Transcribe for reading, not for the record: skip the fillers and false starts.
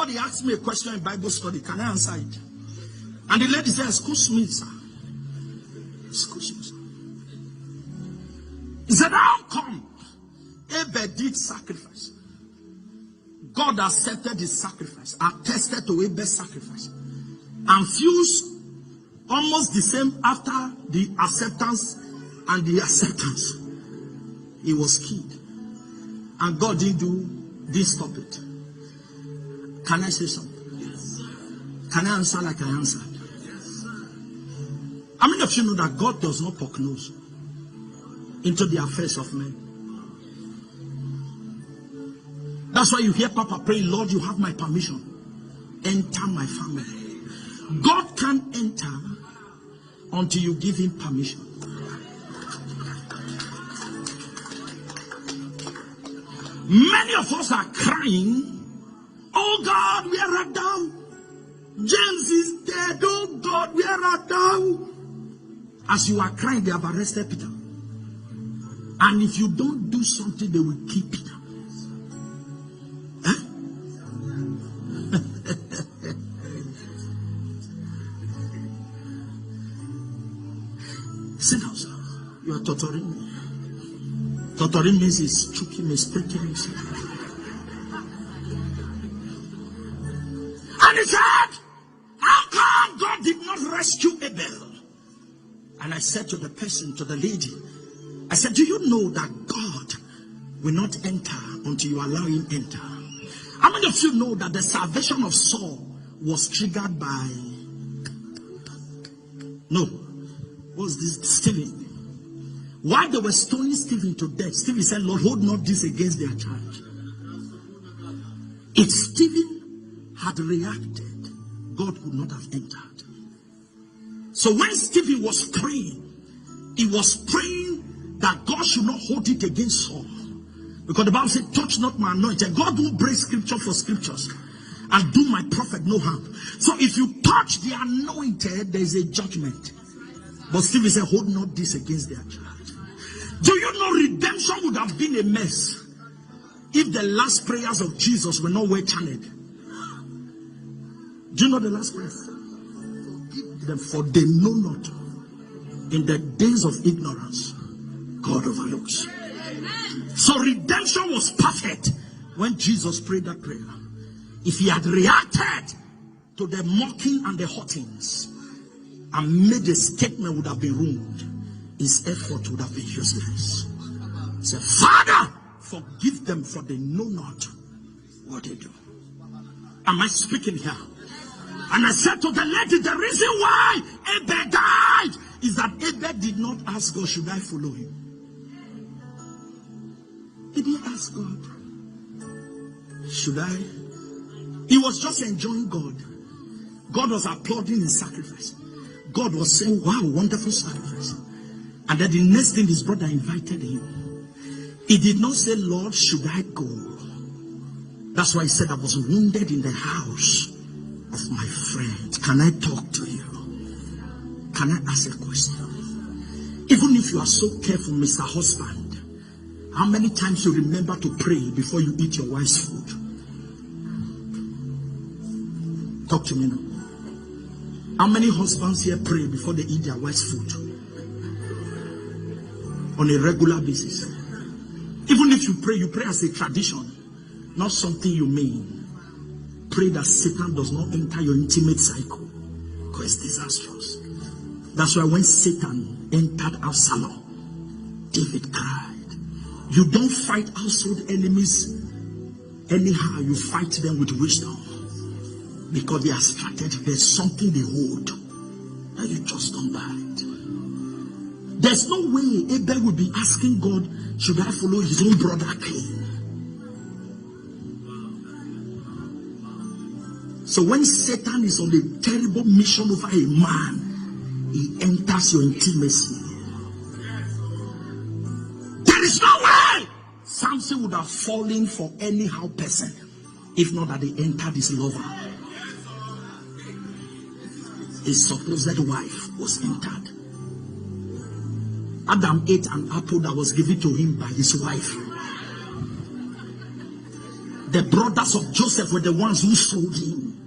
Somebody asked me a question in Bible study. Can I answer it? And the lady said, excuse me, sir. Excuse me, sir. He said, how come Abel did sacrifice? God accepted his sacrifice, attested to Abel's sacrifice, and fused almost the same after the acceptance and the acceptance. He was killed. And God didn't stop it. Can I say something? Yes. Can I answer like I answered? Yes. How many of you know that God does not poke nose into the affairs of men? That's why you hear Papa pray, Lord, you have my permission. Enter my family. God can't enter until you give him permission. Many of us are crying, oh God, where art thou? James is dead, oh God, where art thou? As you are crying, they have arrested Peter. And if you don't do something, they will kill Peter. Huh? Sit down, sir. You are torturing me. Torturing means it's choking me, sprinkling me. And he said, how come God did not rescue Abel? And I said to the person, to the lady, I said, do you know that God will not enter until you allow him enter? How many of you know that the salvation of Saul was triggered by, Stephen? While they were stoning Stephen to death, Stephen said, Lord, hold not this against their charge. If Stephen had reacted, God would not have entered. So when Stephen was praying, he was praying that God should not hold it against Saul. Because the Bible said, touch not my anointed. God won't break scripture for scriptures and do my prophet no harm. So if you touch the anointed, there is a judgment. But Stephen said, hold not this against their charge. Do you know redemption would have been a mess if the last prayers of Jesus were not well channeled? Do you know the last prayer? Forgive them, for they know not. In the days of ignorance, God overlooks. So redemption was perfect when Jesus prayed that prayer. If he had reacted to the mocking and the hottings and made a statement, would have been ruined. His effort would have been useless. He said, Father, forgive them, for they know not what they do. Am I speaking here? And I said to the lady, the reason why Abel died is that Abel did not ask God, should I follow him? He didn't ask God, should I? He was just enjoying God. God was applauding his sacrifice. God was saying, wow, wonderful sacrifice. And then the next thing, his brother invited him. He did not say, Lord, should I go? That's why he said, I was wounded in the house of my friend. Can I talk to you? Can I ask a question? Even if you are so careful, Mr. Husband, how many times you remember to pray before you eat your wife's food? Talk to me now. How many husbands here pray before they eat their wife's food? On a regular basis. Even if you pray as a tradition, not something you mean. Pray that Satan does not enter your intimate cycle, because it's disastrous. That's why when Satan entered Absalom, David cried. You don't fight household enemies anyhow. You fight them with wisdom, because they are strategic. There's something they hold that you just don't buy it. There's no way Abel would be asking God, should I follow his own brother Cain? So when Satan is on a terrible mission over a man, he enters your intimacy. There is no way Samson would have fallen for anyhow person if not that he entered his lover. His supposed wife was entered. Adam ate an apple that was given to him by his wife. the brothers of Joseph were the ones who sold him.